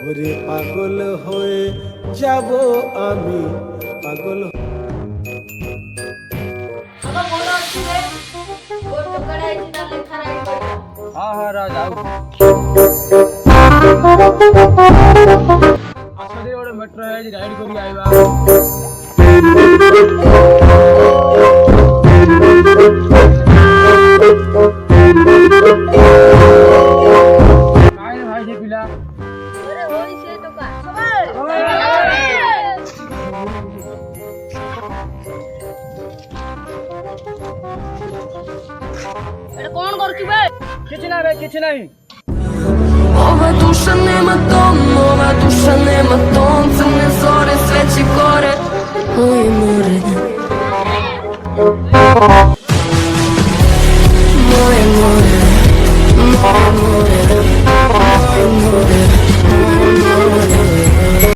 ওরে পাগল হয়ে যাব আমি, পাগল। हाँ हाँ राज आओ आसदे ओडे मेट्रो है जी राइड करी आइबा काय भाई से पिला अरे होई से तो का एटा कोन करछु बे किछ ना बे किछ नहीं Ova dusza nema ton, crne zore, sveće gore. Oj, more.